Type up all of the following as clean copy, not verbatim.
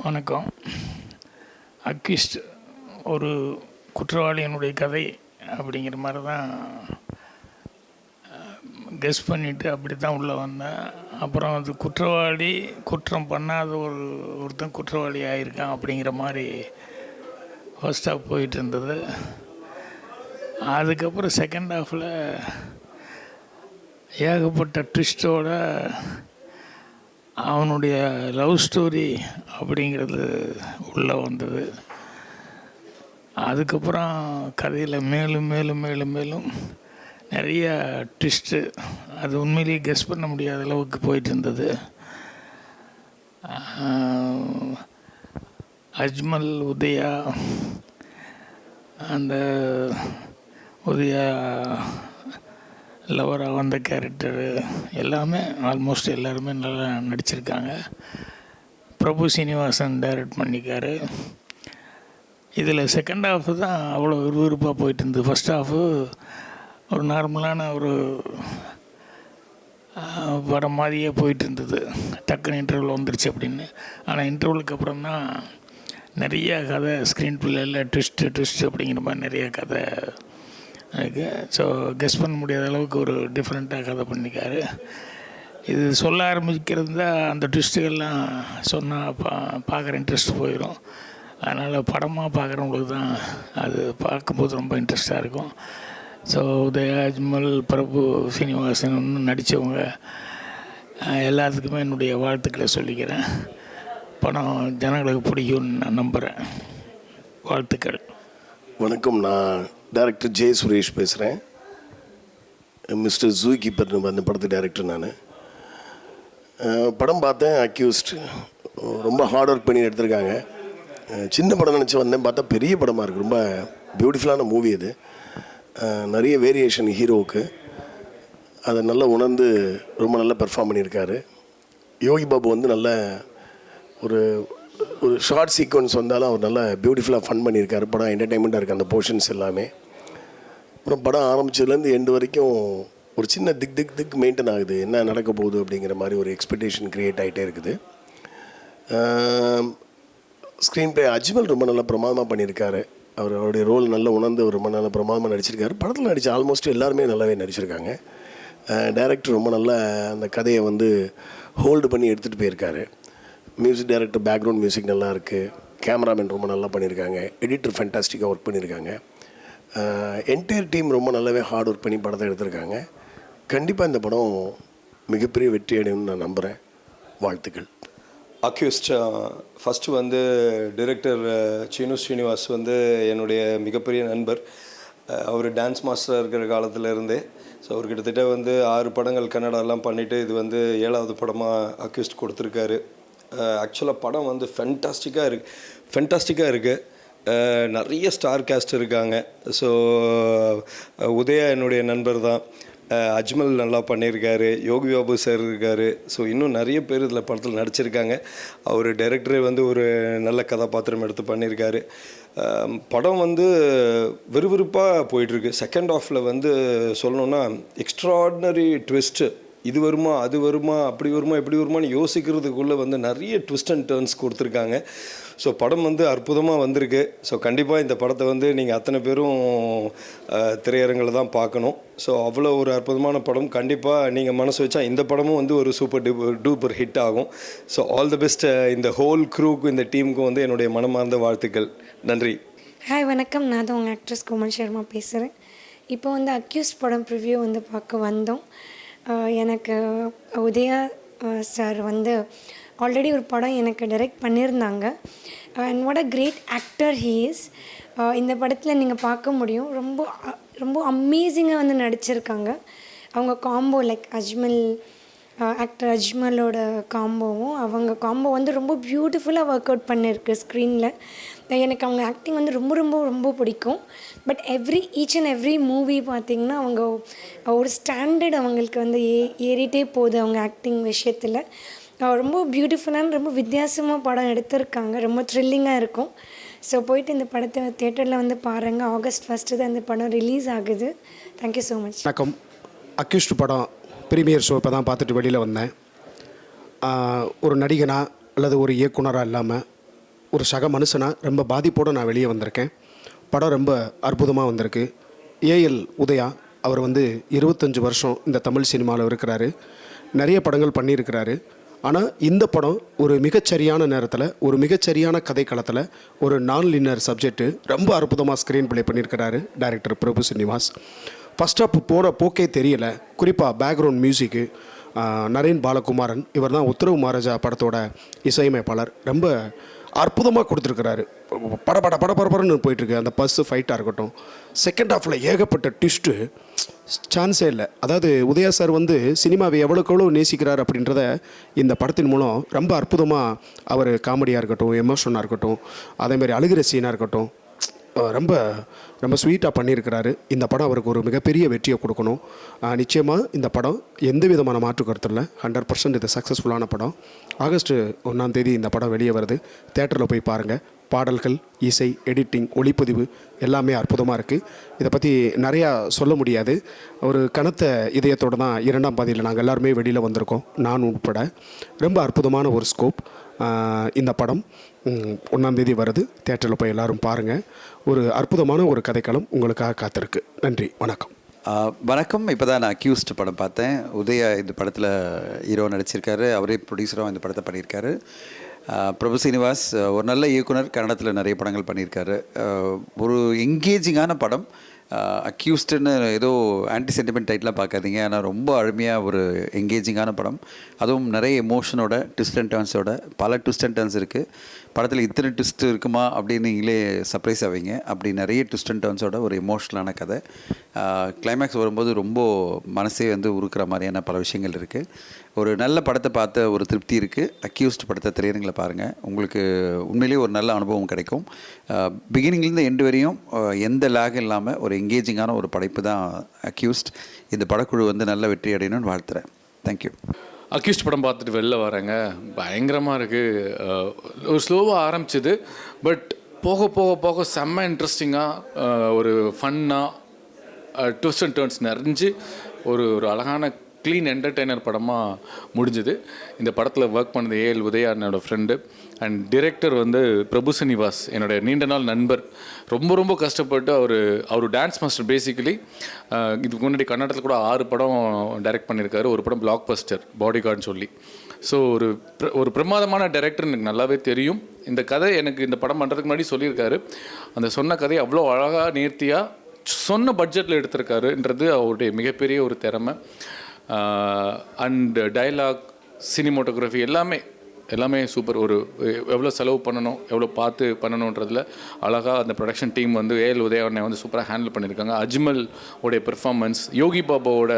வணக்கம். அக்யூஸ்ட் ஒரு குற்றவாளியினுடைய கதை அப்படிங்கிற மாதிரி தான் கெஸ் பண்ணிவிட்டு அப்படி தான் உள்ளே வந்தேன். அப்புறம் அது குற்றவாளி குற்றம் பண்ணாத ஒருத்தன் குற்றவாளி ஆகியிருக்கான் அப்படிங்கிற மாதிரி ஃபர்ஸ்ட் ஹாஃப் போயிட்டு இருந்தது. அதுக்கப்புறம் செகண்ட் ஹாஃபில் ஏகப்பட்ட ட்விஸ்டோட அவனுடைய லவ் ஸ்டோரி அப்படிங்கிறது உள்ளே வந்தது. அதுக்கப்புறம் கதையில் மேலும் மேலும் மேலும் மேலும் நிறைய ட்விஸ்ட்டு, அது உண்மையிலேயே கெஸ் பண்ண முடியாத அளவுக்கு போயிட்டு இருந்தது. அஜ்மல், உதயா, அந்த உதயா லவராக வந்த கேரக்டரு எல்லாமே ஆல்மோஸ்ட் எல்லாருமே நல்லா நடிச்சிருக்காங்க. பிரபு சீனிவாசன் டைரக்ட் பண்ணிக்காரு. இதில் செகண்ட் ஹாஃபு தான் அவ்வளோ விறுவிறுப்பாக போயிட்டு இருந்தது. ஃபஸ்ட் ஹாஃபு ஒரு நார்மலான ஒரு படம் மாதிரியே போயிட்டு இருந்தது. டக்குன்னு இன்டர்வல் வந்துருச்சு அப்படின்னு. ஆனால் இன்டர்வலுக்கு அப்புறம் தான் நிறைய கதை ஸ்க்ரீன் பிள்ளையில் ட்விஸ்ட்டு அப்படிங்கிற மாதிரி நிறைய கதை இருக்குது. ஸோ கெஸ் பண்ண முடியாத அளவுக்கு ஒரு டிஃப்ரெண்ட்டாக கதை பண்ணிக்காரு. இது சொல்ல ஆரம்பிக்கிறது தான் அந்த ட்விஸ்ட்டுகள்லாம் சொன்னால் பார்க்குற இன்ட்ரெஸ்ட் போயிடும். அதனால் படமாக பார்க்குறவங்களுக்கு தான் அது பார்க்கும்போது ரொம்ப இன்ட்ரெஸ்டாக இருக்கும். ஸோ உதயா, அஜ்மல், பிரபு சீனிவாசன் இன்னும் நடித்தவங்க எல்லாத்துக்குமே என்னுடைய வாழ்த்துக்களை சொல்லிக்கிறேன். படம் ஜனங்களுக்கு பிடிக்கும்னு நான் நம்புகிறேன். வாழ்த்துக்கள். வணக்கம். நான் டைரக்டர் ஜே சுரேஷ் பேசுகிறேன். மிஸ்டர் ஜூ கீப்பர் அந்த படத்து டைரக்டர் நான். படம் பார்த்தேன். அக்யூஸ்ட் ரொம்ப ஹார்ட் ஒர்க் பண்ணி எடுத்திருக்காங்க. சின்ன படம் நினச்சி வந்தேன், பார்த்தா பெரிய படமாக இருக்குது. ரொம்ப பியூட்டிஃபுல்லான மூவி அது. நிறைய வேரியேஷன் ஹீரோவுக்கு, அதை நல்லா உணர்ந்து ரொம்ப நல்லா பெர்ஃபார்ம் பண்ணியிருக்காரு. யோகி பாபு வந்து நல்ல ஒரு ஒரு ஷார்ட் சீக்வன்ஸ் வந்தாலும் அவர் நல்லா பியூட்டிஃபுல்லாக ஃபன் பண்ணியிருக்காரு. படம் என்டர்டெயின்மெண்ட்டாக இருக்குது அந்த போர்ஷன்ஸ் எல்லாமே. அப்புறம் படம் ஆரம்பிச்சதுலேருந்து எண்டு வரைக்கும் ஒரு சின்ன திக் மெயின்டைன் ஆகுது, என்ன நடக்க போகுது அப்படிங்கிற மாதிரி ஒரு எக்ஸ்பெக்டேஷன் க்ரியேட் ஆகிட்டே இருக்குது. ஸ்க்ரீன் ப்ளே அஜ்மல் ரொம்ப நல்லா பிரமாதமாக பண்ணியிருக்காரு. அவருடைய ரோல் நல்லா உணர்ந்து ரொம்ப நல்லா பிரமாதமாக நடிச்சிருக்காரு. படத்தில் நடித்த ஆல்மோஸ்ட் எல்லாருமே நல்லாவே நடிச்சிருக்காங்க. டைரக்டர் ரொம்ப நல்லா அந்த கதையை வந்து ஹோல்டு பண்ணி எடுத்துகிட்டு போயிருக்காரு. மியூசிக் டைரக்டர் பேக்ரவுண்ட் மியூசிக் நல்லா இருக்குது. கேமராமேன் ரொம்ப நல்லா பண்ணியிருக்காங்க. எடிட்டர் ஃபேண்டாஸ்டிக்காக ஒர்க் பண்ணியிருக்காங்க. என்டையர் டீம் ரொம்ப நல்லாவே ஹார்ட் ஒர்க் பண்ணி படத்தை எடுத்திருக்காங்க. கண்டிப்பாக இந்த படம் மிகப்பெரிய வெற்றி அடையும்னு நான் நம்புகிறேன். வாழ்த்துக்கள். அக்யூஸ்ட் ஃபஸ்ட்டு வந்து டிரெக்டர் சீனு ஸ்ரீனிவாஸ் வந்து என்னுடைய மிகப்பெரிய நண்பர். அவர் டான்ஸ் மாஸ்டராக இருக்கிற காலத்திலேருந்தே. ஸோ அவர் கிட்டத்தட்ட வந்து 6 படங்கள் கன்னடாலாம் பண்ணிவிட்டு இது வந்து 7வது படமாக அக்யூஸ்ட் கொடுத்துருக்காரு. ஆக்சுவலாக படம் வந்து ஃபென்டாஸ்டிக்காக இருக்குது. நிறைய ஸ்டார் காஸ்ட் இருக்காங்க. ஸோ உதயா என்னுடைய நண்பர் தான். அஜ்மல் நல்லா பண்ணியிருக்காரு. யோகி பாபு சார் இருக்கார். ஸோ இன்னும் நிறைய பேர் இதில் படத்தில் நடிச்சிருக்காங்க. அவர் டைரக்டரே வந்து ஒரு நல்ல கதாபாத்திரம் எடுத்து பண்ணியிருக்காரு. படம் வந்து விறுவிறுப்பாக போயிட்டுருக்கு. செகண்ட் ஹாஃபில் வந்து சொல்லணுன்னா எக்ஸ்ட்ராடினரி ட்விஸ்ட்டு. இது வருமா, அது வருமா, அப்படி வருமா, இப்படி வருமானு யோசிக்கிறதுக்குள்ளே வந்து நிறைய ட்விஸ்ட் அண்ட் டர்ன்ஸ் கொடுத்துருக்காங்க. ஸோ படம் வந்து அற்புதமாக வந்திருக்கு. ஸோ கண்டிப்பாக இந்த படத்தை வந்து நீங்கள் அத்தனை பேரும் திரையரங்கில் தான் பார்க்கணும். ஸோ அவ்வளோ ஒரு அற்புதமான படம். கண்டிப்பாக நீங்கள் மனசு வச்சா இந்த படமும் வந்து ஒரு சூப்பர் டூப்பர் ஹிட் ஆகும். ஸோ ஆல் தி பெஸ்ட் இந்த ஹோல் க்ரூக்கு, இந்த டீமுக்கும் வந்து என்னுடைய மனமார்ந்த வாழ்த்துக்கள். நன்றி. ஹாய், வணக்கம். நான் தான் உங்கள் ஆக்ட்ரஸ் கோமல் சர்மா பேசுகிறேன். இப்போ வந்து அக்யூஸ்ட் படம் ப்ரிவ்யூ வந்து பார்க்க வந்தோம். எனக்கு உதயா சார் வந்து ஆல்ரெடி ஒரு படம் எனக்கு டைரக்ட் பண்ணியிருந்தாங்க. And what a great actor he is. இந்த படத்தில் நீங்கள் பார்க்க முடியும், ரொம்ப ரொம்ப அமேசிங்காக வந்து நடிச்சிருக்காங்க. அவங்க காம்போ லைக் அஜ்மல், ஆக்டர் அஜ்மலோட காம்போவும் அவங்க காம்போ வந்து ரொம்ப பியூட்டிஃபுல்லாக ஒர்க் அவுட் பண்ணியிருக்கு ஸ்க்ரீனில். எனக்கு அவங்க ஆக்டிங் வந்து ரொம்ப ரொம்ப ரொம்ப பிடிக்கும். But each and every movie பார்த்திங்கன்னா அவங்க ஒரு ஸ்டாண்டர்ட் அவங்களுக்கு வந்து ஏறிட்டே போகுது அவங்க ஆக்டிங் விஷயத்தில். ரொம்ப பியூட்டிஃபுல்லான ரொம்ப வித்தியாசமாக படம் எடுத்திருக்காங்க. ரொம்ப த்ரில்லிங்காக இருக்கும். ஸோ போயிட்டு இந்த படத்தை தியேட்டரில் வந்து பாருங்கள். August 1 தான் இந்த படம் ரிலீஸ் ஆகுது. Thank you so much. வணக்கம். அக்யூஸ்ட் படம் ப்ரீமியர் ஷோ இப்போ தான் பார்த்துட்டு வெளியில் வந்தேன். ஒரு நடிகனாக அல்லது ஒரு இயக்குனராக இல்லாமல் ஒரு சக மனுஷனாக ரொம்ப பாதிப்போடு நான் வெளியே வந்திருக்கேன். படம் ரொம்ப அற்புதமாக வந்திருக்கு. ஏஎல் உதயா அவர் 25 வருஷம் இந்த தமிழ் சினிமாவில் இருக்கிறாரு. நிறைய படங்கள் பண்ணியிருக்கிறாரு. ஆனால் இந்த படம் ஒரு மிகச்சரியான நேரத்தில், ஒரு மிகச்சரியான கதைக்களத்தில், ஒரு நான் லினியர் சப்ஜெக்ட்டு ரொம்ப அற்புதமாக ஸ்க்ரீன் ப்ளே பண்ணியிருக்கிறாரு director Prabhu Srinivas. First half போகிற போக்கே தெரியல. குறிப்பாக பேக்ரவுண்ட் மியூசிக்கு நரேன் பாலகுமாரன், இவர் தான் உத்தரவு மகாராஜா படத்தோட இசையமைப்பாளர். ரொம்ப அற்புதமாக கொடுத்துருக்கிறாரு. படபடன்னு போயிட்டுருக்கு. அந்த பஸ்ஸு ஃபைட்டாக இருக்கட்டும், செகண்ட் ஹாஃபில் ஏகப்பட்ட ட்விஸ்ட்டு, சான்ஸே இல்லை. அதாவது உதயா சார் சினிமாவை எவ்வளோக்கு எவ்வளோ நேசிக்கிறார் அப்படின்றத இந்த படத்தின் மூலம் ரொம்ப அற்புதமாக அவர் காமெடியாக இருக்கட்டும், எமோஷனாக இருக்கட்டும், அதேமாதிரி அழுகிற சீனாக இருக்கட்டும், ரொம்ப ரொம்ப ஸ்வீட்டாக பண்ணியிருக்கிறாரு. இந்த படம் அவருக்கு ஒரு மிகப்பெரிய வெற்றியை கொடுக்கணும். நிச்சயமாக இந்த படம் எந்த விதமான மாற்று கருத்து இல்லை. 100% இது சக்ஸஸ்ஃபுல்லான படம். ஆகஸ்ட் 1 இந்த படம் வெளியே வருது. தேட்டரில் போய் பாருங்கள். பாடல்கள், இசை, எடிட்டிங், ஒளிப்பதிவு எல்லாமே அற்புதமாக இருக்குது. இதை பற்றி நிறையா சொல்ல முடியாது. ஒரு கனத்த இதயத்தோடு தான் 2ஆம் பாதியில் நாங்கள் எல்லாருமே வெளியில் வந்திருக்கோம், நான் உட்பட. ரொம்ப அற்புதமான ஒரு ஸ்கோப். இந்த படம் 1 வருது. தேட்டரில் போய் எல்லோரும் பாருங்கள். ஒரு அற்புதமான ஒரு கதைக்களம் உங்களுக்காக காத்திருக்கு. நன்றி, வணக்கம். வணக்கம். இப்போ தான் நான் அக்யூஸ்ட் படம் பார்த்தேன். உதயா இந்த படத்தில் ஹீரோ நடிச்சிருக்காரு. அவரே ப்ரொடியூசராக இந்த படத்தை பண்ணியிருக்காரு. பிரபு ஸ்ரீனிவாஸ் ஒரு நல்ல இயக்குனர். கன்னடத்தில் நிறைய படங்கள் பண்ணியிருக்காரு. ஒரு என்கேஜிங்கான படம். அக்யூஸ்டுன்னு ஏதோ ஆன்டி சென்டிமெண்ட் டைட்டிலாக பார்க்காதீங்க. ஆனால் ரொம்ப அருமையாக ஒரு என்கேஜிங்கான படம். அதுவும் நிறைய எமோஷனோட, ட்விஸ்ட் அண்ட் டர்ன்ஸோட. பல ட்விஸ்ட் அண்ட் டர்ன்ஸ் இருக்குது படத்தில். இத்தனை ட்விஸ்ட் இருக்குமா அப்படின்னு நீங்களே சர்ப்ரைஸ் ஆவீங்க. அப்படி நிறைய ட்விஸ்ட் அண்ட் டர்ன்ஸோட ஒரு எமோஷ்னலான கதை. கிளைமேக்ஸ் வரும்போது ரொம்ப மனசே உருக்குற மாதிரியான பல விஷயங்கள் இருக்குது. ஒரு நல்ல படத்தை பார்த்த ஒரு திருப்தி இருக்குது. அக்யூஸ்ட் படத்தை திரையரங்கில் பாருங்கள். உங்களுக்கு உண்மையிலேயே ஒரு நல்ல அனுபவம் கிடைக்கும். பிகினிங்லேருந்து எண்டு வரையும் எந்த லேக் இல்லாமல் ஒரு என்கேஜிங்கான ஒரு படைப்பு தான் அக்யூஸ்ட். இந்த படக்குழு நல்ல வெற்றி அடையணும்னு வாழ்த்துறேன். தேங்க்யூ. அக்யூஸ்ட் படம் பார்த்துட்டு வெளில வரேங்க. பயங்கரமாக இருக்குது. ஒரு ஸ்லோவாக ஆரம்பிச்சிது. பட் போக போக போக செம்ம இன்ட்ரெஸ்டிங்காக, ஒரு ஃபன்னாக, ட்விஸ்ட் அண்ட் டர்ன்ஸ் நிறைஞ்சு ஒரு அழகான க்ளீன் என்டர்டெய்னர் படமாக முடிஞ்சுது. இந்த படத்தில் ஒர்க் பண்ணது ஏஎல் உதயா என்னோடய ஃப்ரெண்டு. அண்ட் டிரெக்டர் பிரபு ஸ்ரீனிவாஸ், என்னோடய நீண்ட நாள் நண்பர். ரொம்ப ரொம்ப கஷ்டப்பட்டு அவர் டான்ஸ் மாஸ்டர் பேசிக்கலி. இதுக்கு முன்னாடி கன்னடத்தில் கூட 6 படம் டைரக்ட் பண்ணியிருக்காரு. ஒரு படம் பிளாக் பஸ்டர், பாடி கார்டுன்னு சொல்லி. ஸோ ஒரு பிரமாதமான டைரக்டர் எனக்கு நல்லாவே தெரியும். இந்த கதை எனக்கு இந்த படம் பண்ணுறதுக்கு முன்னாடி சொல்லியிருக்காரு. அந்த சொன்ன கதையை அவ்வளோ அழகாக நேர்த்தியாக சொன்ன பட்ஜெட்டில் எடுத்திருக்காருன்றது அவருடைய மிகப்பெரிய ஒரு திறமை. அண்ட் டயலாக், சினிமோட்டோகிராஃபி எல்லாமே சூப்பர். எவ்வளோ செலவு பண்ணணும், எவ்வளோ பார்த்து பண்ணணுன்றதில் அழகாக அந்த ப்ரொடக்ஷன் டீம் ஏஎல் உதயவனை சூப்பராக ஹேண்டில் பண்ணியிருக்காங்க. அஜ்மல் உடைய பெர்ஃபார்மன்ஸ், யோகி பாபாவோட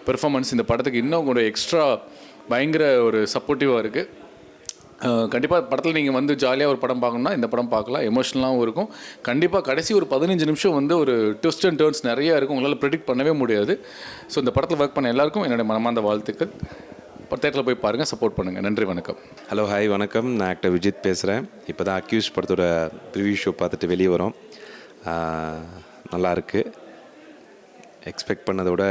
பெர்ஃபார்மன்ஸ் இந்த படத்துக்கு இன்னும் ஒரு எக்ஸ்ட்ரா பயங்கர ஒரு சப்போர்ட்டிவாக இருக்குது. கண்டிப்பாக படத்தில் நீங்கள் ஜாலியாக ஒரு படம் பார்க்கணுன்னா இந்த படம் பார்க்கலாம். எமோஷனலாகவும் இருக்கும். கண்டிப்பாக கடைசி ஒரு 15 நிமிஷம் ஒரு ட்விஸ்ட் அண்ட் டர்ன்ஸ் நிறையா இருக்கும். உங்களால் ப்ரெடிக்ட் பண்ணவே முடியாது. ஸோ இந்த படத்தில் ஒர்க் பண்ண எல்லாருக்கும் என்னுடைய மனமார்ந்த வாழ்த்துக்கள். தேட்டரில் போய் பாருங்கள், சப்போர்ட் பண்ணுங்கள். நன்றி, வணக்கம். ஹலோ, ஹாய், வணக்கம். நான் ஆக்டர் விஜித் பேசுகிறேன். இப்போ தான் அக்யூஸ் படத்தோட ப்ரிவ்யூ ஷோ பார்த்துட்டு வெளியே வரோம். நல்லாயிருக்கு. எக்ஸ்பெக்ட் பண்ணதோட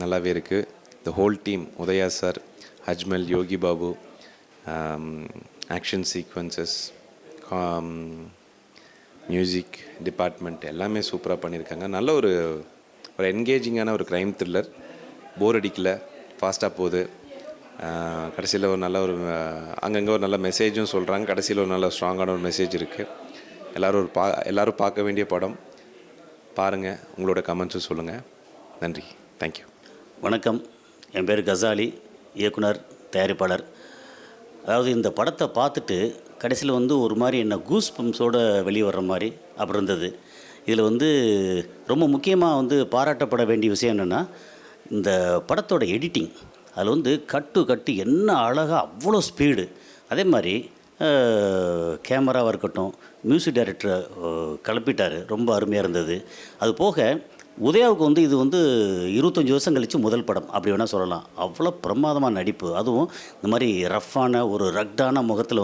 நல்லாவே இருக்குது. The whole team, Udhaya sir, Ajmal, Yogi Babu, action sequences, music department எல்லாமே சூப்பராக பண்ணியிருக்காங்க. நல்ல ஒரு என்கேஜிங்கான ஒரு க்ரைம் த்ரில்லர். போர் அடிக்கல, ஃபாஸ்ட்டாக போகுது. கடைசியில் ஒரு நல்ல அங்கங்கே ஒரு நல்ல மெசேஜும் சொல்கிறாங்க. கடைசியில் ஒரு நல்ல ஸ்ட்ராங்கான ஒரு மெசேஜ் இருக்குது. எல்லோரும் பார்க்க வேண்டிய படம். பாருங்கள், உங்களோட கமெண்ட்ஸும் சொல்லுங்கள். நன்றி, தேங்க்யூ. வணக்கம். என் பேர் கசாலி, இயக்குனர், தயாரிப்பாளர். அதாவது இந்த படத்தை பார்த்துட்டு கடைசியில் ஒரு மாதிரி என்ன கூஸ் பம்ப்ஸோடு வெளியே வர்ற மாதிரி அப்படி இருந்தது. இதில் ரொம்ப முக்கியமாக பாராட்டப்பட வேண்டிய விஷயம் என்னென்னா, இந்த படத்தோட எடிட்டிங். அதில் கட்டு என்ன அழகாக, அவ்வளோ ஸ்பீடு. அதே மாதிரி கேமராவாக இருக்கட்டும், மியூசிக் டைரக்டரை கிளப்பிட்டார், ரொம்ப அருமையாக இருந்தது. அது போக உதயாவுக்கு இது 25 வருஷம் கழித்து முதல் படம் அப்படி வேணால் சொல்லலாம். அவ்வளோ பிரமாதமான நடிப்பு. அதுவும் இந்த மாதிரி ரஃப்பான ஒரு ரக்டான முகத்தில்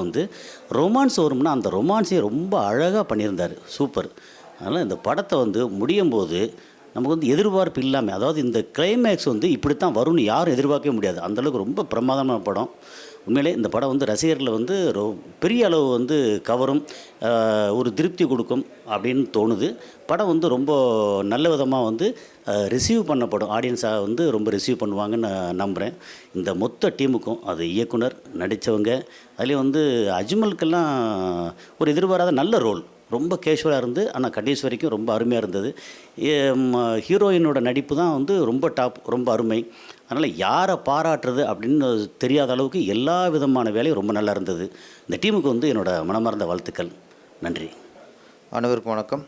ரொமான்ஸ் வரும்னா அந்த ரொமான்ஸையே ரொம்ப அழகாக பண்ணியிருந்தார். சூப்பர். அதனால் இந்த படத்தை முடியும் போது நமக்கு எதிர்பார்ப்பு இல்லாமல், அதாவது இந்த கிளைமேக்ஸ் இப்படி தான் வரும்னு யாரும் எதிர்பார்க்கவே முடியாது. அந்தளவுக்கு ரொம்ப பிரமாதமான படம். உண்மையிலே இந்த படம் வந்து ரசிகர்களை வந்து பெரிய அளவு வந்து கவரும், ஒரு திருப்தி கொடுக்கும் அப்படின்னு தோணுது. படம் வந்து ரொம்ப நல்ல விதமாக வந்து ரிசீவ் பண்ணப்படும், ஆடியன்ஸாக வந்து ரொம்ப ரிசீவ் பண்ணுவாங்கன்னு நான் நம்புகிறேன். இந்த மொத்த டீமுக்கும், அது இயக்குனர், நடித்தவங்க, அதுலேயும் வந்து அஜ்மலுக்கெல்லாம் ஒரு எதிர்பாராத நல்ல ரோல், ரொம்ப கேஷுவலாக இருந்து ஆனால் கடைசி வரைக்கும் ரொம்ப அருமையாக இருந்தது. ஹீரோயினோட நடிப்பு தான் வந்து ரொம்ப டாப், ரொம்ப அருமை. அதனால் யாரை பாராட்டுறது அப்படின்னு தெரியாத அளவுக்கு எல்லா விதமான வேலையும் ரொம்ப நல்லா இருந்தது. இந்த டீமுக்கு வந்து என்னோடய மனமார்ந்த வாழ்த்துக்கள். நன்றி. அனைவருக்கும் வணக்கம்.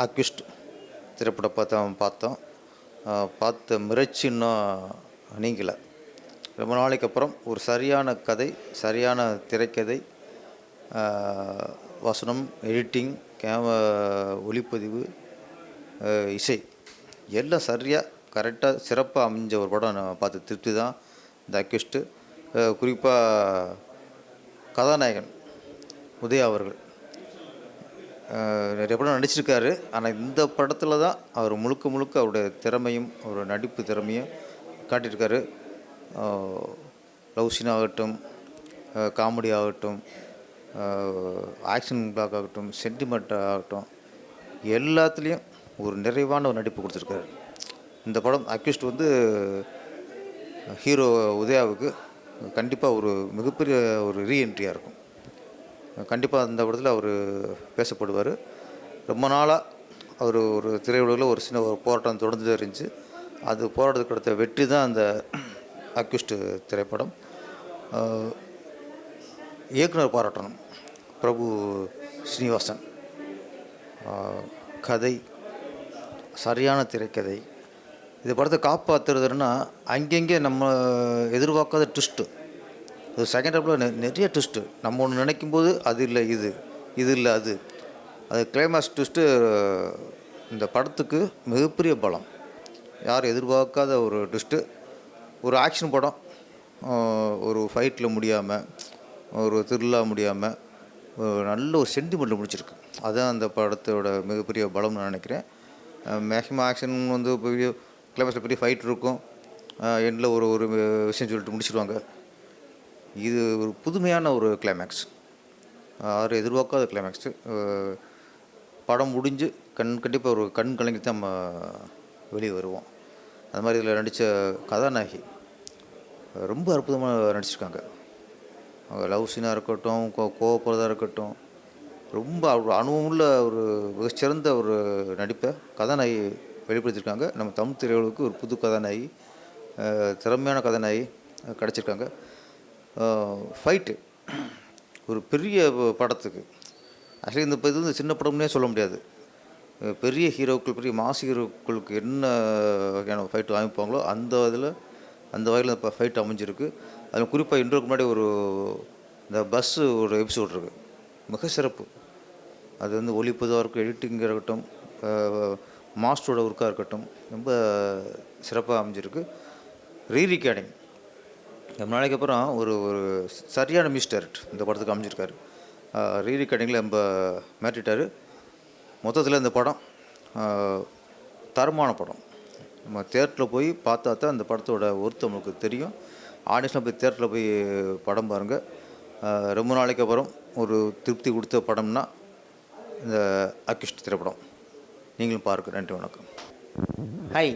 அக்யூஸ்ட் திரைப்படம் பார்த்தோம். பார்த்த மிரட்சி இன்னும் நீங்கலை. ரொம்ப நாளைக்கு அப்புறம் ஒரு சரியான கதை, சரியான திரைக்கதை, வசனம், எடிட்டிங், ஒளிப்பதிவு, இசை எல்லாம் சரியாக கரெக்டாக சிறப்பாக அமைஞ்ச ஒரு படம் நான் பார்த்து திருப்தி தான் இந்த அக்யூஸ்ட்டு. குறிப்பாக கதாநாயகன் உதயா அவர்கள் நிறைய படம் நடிச்சிருக்காரு. ஆனால் இந்த படத்தில் தான் அவர் முழுக்க அவருடைய திறமையும் அவருடைய நடிப்பு திறமையும் காட்டியிருக்காரு. லவ் சீன் ஆகட்டும், காமெடி ஆகட்டும், ஆக்ஷன் பிளாக் ஆகட்டும், சென்டிமெண்ட் ஆகட்டும், எல்லாத்துலேயும் ஒரு நிறைவான ஒரு நடிப்பு கொடுத்துருக்காரு. இந்த படம் அக்யூஸ்ட் வந்து ஹீரோ உதயாவுக்கு கண்டிப்பாக ஒரு மிகப்பெரிய ஒரு ரீஎன்ட்ரியாக இருக்கும். கண்டிப்பாக அந்த படத்தில் அவர் பேசப்படுவார். ரொம்ப நாளாக அவர் ஒரு திரையுலகில் ஒரு சின்ன ஒரு போராட்டம் தொடர்ந்து இருந்துச்சு. அது போராட்டத்துக்கு அடுத்த வெற்றி தான் அந்த அக்யூஸ்ட் திரைப்படம். இயக்குனர் பாராட்டணும், பிரபு ஸ்ரீனிவாசன். கதை சரியான திரைக்கதை. இந்த படத்தை காப்பாற்றுறதுன்னா அங்கங்கே நம்ம எதிர்பார்க்காத ட்விஸ்ட்டு. அது செகண்ட் ஹாஃபில் நிறைய ட்விஸ்ட்டு. நம்ம ஒன்று நினைக்கும்போது அது இல்லை இது இல்லை அது கிளைமேக்ஸ் ட்விஸ்ட்டு இந்த படத்துக்கு மிகப்பெரிய பலம். யாரும் எதிர்பார்க்காத ஒரு ட்விஸ்ட்டு. ஒரு ஆக்ஷன் படம் ஒரு ஃபைட்டில் முடியாமல், ஒரு த்ரில்லாக முடியாமல், நல்ல ஒரு சென்டிமெண்ட்டில் முடிச்சிருக்கு. அதுதான் அந்த படத்தோட மிகப்பெரிய பலம்னு நான் நினைக்கிறேன். மேக்ஸிமம் ஆக்ஷன் வந்து பெரிய கிளைமேக்ஸில் பெரிய ஃபைட் இருக்கும், எண்டில் ஒரு விஷயம் சொல்லிட்டு முடிச்சிடுவாங்க. இது ஒரு புதுமையான ஒரு கிளைமேக்ஸ், யாரும் எதிர்பார்க்காத கிளைமேக்ஸு. படம் முடிஞ்சு கண்டிப்பாக ஒரு கண் கலங்கி தான் நம்ம வெளியே வருவோம். அது மாதிரி இதில் நடித்த கதாநாயகி ரொம்ப அற்புதமாக நடிச்சிருக்காங்க. லவ் சீனாக இருக்கட்டும், கோவப்படுறதாக இருக்கட்டும், ரொம்ப அனுபவமுள்ள ஒரு மிகச்சிறந்த ஒரு நடிப்பை கதாநாயகி வெளிப்படுத்தியிருக்காங்க. நம்ம தமிழ் திரையுலகுக்கு ஒரு புது கதாநாயகி, திறமையான கதாநாயகி கிடச்சிருக்காங்க. ஃபைட்டு ஒரு பெரிய படத்துக்கு ஆக்சுவலி இந்த இது வந்து சின்ன படம்னே சொல்ல முடியாது. பெரிய ஹீரோக்கள், பெரிய மாஸ் ஹீரோக்களுக்கு என்ன வகையான ஃபைட்டு அமைப்பாங்களோ அந்த வகையில் இப்போ ஃபைட் அமைஞ்சிருக்கு. அதில் குறிப்பாக இன்றைக்கு முன்னாடி இந்த பஸ்ஸு ஒரு எபிசோட் இருக்குது, மிக சிறப்பு. அது வந்து ஒளிப்பதாக இருக்கும், எடிட்டிங்காக இருக்கட்டும், மாஸ்டரோட ஒர்க்காக இருக்கட்டும், ரொம்ப சிறப்பாக அமைஞ்சிருக்கு. ரீரிகார்டிங் ரொம்ப நாளைக்கு அப்புறம் ஒரு சரியான மியூசிக் டைரக்டர் இந்த படத்துக்கு அமைஞ்சிருக்காரு. ரீரிகார்டிங்கில் ரொம்ப மாற்றிட்டார். மொத்தத்தில் இந்த படம் தரமான படம். நம்ம தேட்டரில் போய் பார்த்தா தான் அந்த படத்தோட ஒர்த்து நமக்கு தெரியும். ஆடியன்ஸில் போய் தேட்டரில் போய் படம் பாருங்கள். ரொம்ப நாளைக்கு அப்புறம் ஒரு திருப்தி கொடுத்த படம்னா இந்த அக்யூஸ்ட் திரைப்படம். நீங்களும் பாருங்கள். நன்றி, வணக்கம். ஹாய்,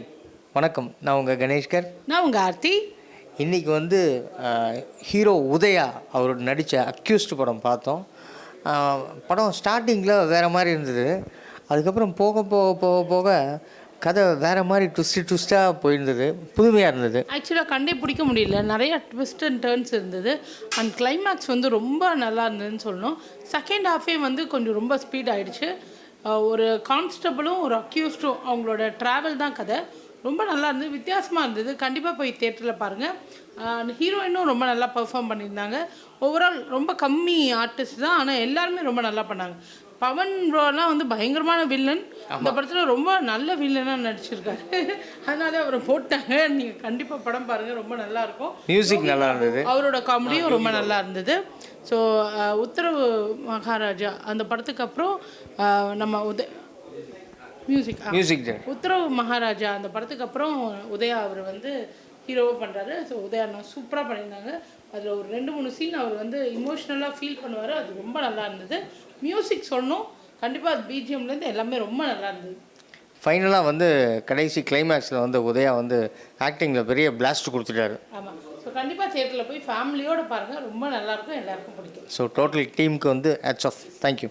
வணக்கம். நான் உங்கள் கணேஷ்கர். நான் உங்கள் ஆர்த்தி. இன்றைக்கி வந்து ஹீரோ உதயா அவர் நடித்த அக்யூஸ்ட் படம் பார்த்தோம். படம் ஸ்டார்டிங்கில் வேறு மாதிரி இருந்தது. அதுக்கப்புறம் போக போக போக போக கதை வேறு மாதிரி ட்விஸ்ட்டாக போயிருந்தது, புதுமையாக இருந்தது. ஆக்சுவலாக கண்டே பிடிக்க முடியல, நிறையா ட்விஸ்ட் அண்ட் டர்ன்ஸ் இருந்தது. அண்ட் கிளைமேக்ஸ் வந்து ரொம்ப நல்லா இருந்ததுன்னு சொல்லணும். செகண்ட் ஹாஃபே வந்து கொஞ்சம் ரொம்ப ஸ்பீட் ஆகிடுச்சு. ஒரு கான்ஸ்டபிளும் ஒரு அக்யூஸ்டும் அவங்களோட ட்ராவல் தான் கதை. ரொம்ப நல்லா இருந்தது, வித்தியாசமாக இருந்தது. கண்டிப்பாக போய் தேட்டரில் பாருங்கள். ஹீரோயினும் ரொம்ப நல்லா பெர்ஃபார்ம் பண்ணியிருந்தாங்க. ஓவரால் ரொம்ப கம்மி ஆர்டிஸ்ட் தான், ஆனால் எல்லாருமே ரொம்ப நல்லா பண்ணாங்க. பவன் ப்ரோலாம் வந்து பயங்கரமான வில்லன். இந்த படத்தில் ரொம்ப நல்ல வில்லனாக நடிச்சிருக்காரு. அதனால அவரை போட்டாங்க. நீங்கள் கண்டிப்பாக படம் பாருங்கள், ரொம்ப நல்லாயிருக்கும். மியூசிக் நல்லா இருந்தது, அவரோட காமெடியும் ரொம்ப நல்லா இருந்தது. ஸோ உத்தரவு மகாராஜா அந்த படத்துக்கு அப்புறம் நம்ம மியூசிக் உத்தரவு மகாராஜா அந்த படத்துக்கு அப்புறம் உதயா அவர் வந்து ஹீரோவாக பண்ணுறாரு. ஸோ உதயா சூப்பராக பண்ணியிருந்தாங்க. அதில் ஒரு 2-3 சீன் அவர் வந்து இமோஷ்னலாக ஃபீல் பண்ணுவார். அது ரொம்ப நல்லா இருந்தது. மியூசிக் சொல்லணும் கண்டிப்பாக, அது பிஜிஎம்லேருந்து எல்லாமே ரொம்ப நல்லா இருந்தது. ஃபைனலாக வந்து கடைசி கிளைமேக்ஸில் வந்து உதயா வந்து ஆக்டிங்கில் பெரிய பிளாஸ்ட் கொடுத்துட்டாரு. ஆமாம். ஸோ கண்டிப்பாக தியேட்டரில் போய் ஃபேமிலியோடு பாருங்கள், ரொம்ப நல்லாயிருக்கும், எல்லாருக்கும் பிடிக்கும். ஸோ டோட்டல் டீமுக்கு வந்து ஹேட்ஸ் ஆஃப். தேங்க்யூ.